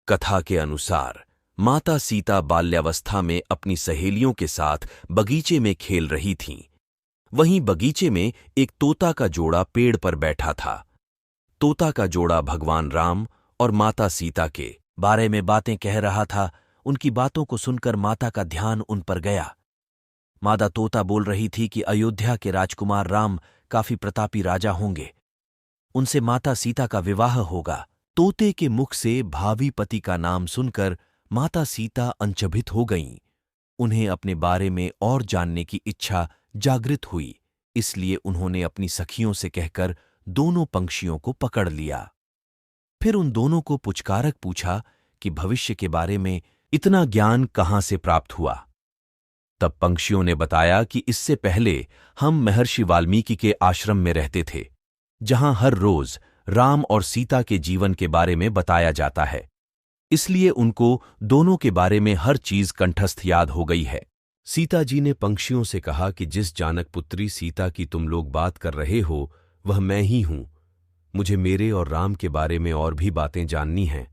कथा के अनुसार माता सीता बाल्यावस्था में अपनी सहेलियों के साथ बगीचे में खेल रही थीं। वहीं बगीचे में एक तोता का जोड़ा पेड़ पर बैठा था। तोता का जोड़ा भगवान राम और माता सीता के बारे में बातें कह रहा था। उनकी बातों को सुनकर माता का ध्यान उन पर गया। मादा तोता बोल रही थी कि अयोध्या के राजकुमार राम काफी प्रतापी राजा होंगे, उनसे माता सीता का विवाह होगा। तोते के मुख से भावी पति का नाम सुनकर माता सीता अचंभित हो गईं। उन्हें अपने बारे में और जानने की इच्छा जागृत हुई, इसलिए उन्होंने अपनी सखियों से कहकर दोनों पंछियों को पकड़ लिया। फिर उन दोनों को पुचकारक पूछा कि भविष्य के बारे में इतना ज्ञान कहाँ से प्राप्त हुआ। तब पंछियों ने बताया कि इससे पहले हम महर्षि वाल्मीकि के आश्रम में रहते थे, जहां हर रोज राम और सीता के जीवन के बारे में बताया जाता है, इसलिए उनको दोनों के बारे में हर चीज कंठस्थ याद हो गई है। सीता जी ने पंछियों से कहा कि जिस जानक पुत्री सीता की तुम लोग बात कर रहे हो वह मैं ही हूं। मुझे मेरे और राम के बारे में और भी बातें जाननी हैं।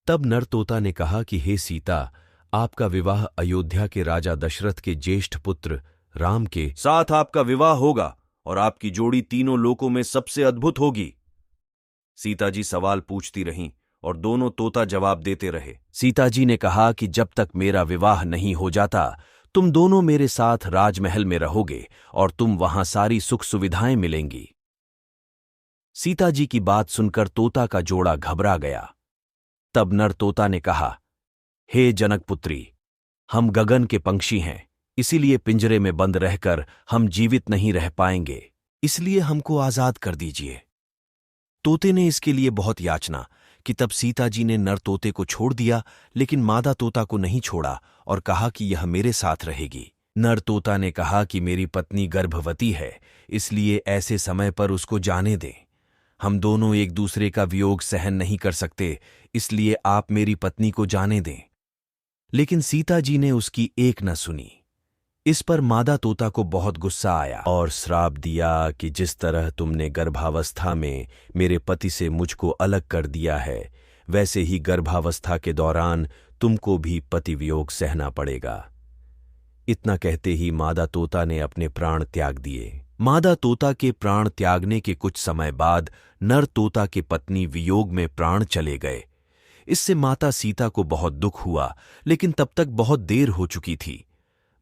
तब नर तोता ने कहा कि हे सीता, आपका विवाह अयोध्या के राजा दशरथ के ज्येष्ठ पुत्र राम के साथ आपका विवाह होगा और आपकी जोड़ी तीनों लोकों में सबसे अद्भुत होगी। सीता जी सवाल पूछती रहीं और दोनों तोता जवाब देते रहे। सीता जी ने कहा कि जब तक मेरा विवाह नहीं हो जाता तुम दोनों मेरे साथ राजमहल में रहोगे और तुम वहां सारी सुख सुविधाएं मिलेंगी। सीता जी की बात सुनकर तोता का जोड़ा घबरा गया। तब नर तोता ने कहा, हे जनकपुत्री, हम गगन के पंछी हैं, इसीलिए पिंजरे में बंद रहकर हम जीवित नहीं रह पाएंगे, इसलिए हमको आजाद कर दीजिए। तोते ने इसके लिए बहुत याचना कि तब सीता जी ने नर तोते को छोड़ दिया, लेकिन मादा तोता को नहीं छोड़ा और कहा कि यह मेरे साथ रहेगी। नर तोता ने कहा कि मेरी पत्नी गर्भवती है, इसलिए ऐसे समय पर उसको जाने दें। हम दोनों एक दूसरे का वियोग सहन नहीं कर सकते, इसलिए आप मेरी पत्नी को जाने दें। लेकिन सीता जी ने उसकी एक न सुनी। इस पर मादा तोता को बहुत गुस्सा आया और श्राप दिया कि जिस तरह तुमने गर्भावस्था में मेरे पति से मुझको अलग कर दिया है, वैसे ही गर्भावस्था के दौरान तुमको भी पति वियोग सहना पड़ेगा। इतना कहते ही मादा तोता ने अपने प्राण त्याग दिए। मादा तोता के प्राण त्यागने के कुछ समय बाद नर तोता के पत्नी वियोग में प्राण चले गए। इससे माता सीता को बहुत दुख हुआ, लेकिन तब तक बहुत देर हो चुकी थी।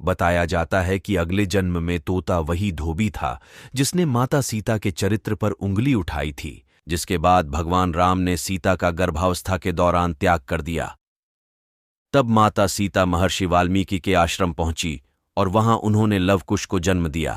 बताया जाता है कि अगले जन्म में तोता वही धोबी था जिसने माता सीता के चरित्र पर उंगली उठाई थी, जिसके बाद भगवान राम ने सीता का गर्भावस्था के दौरान त्याग कर दिया। तब माता सीता महर्षि वाल्मीकि के आश्रम पहुंची और वहां उन्होंने लव कुश को जन्म दिया।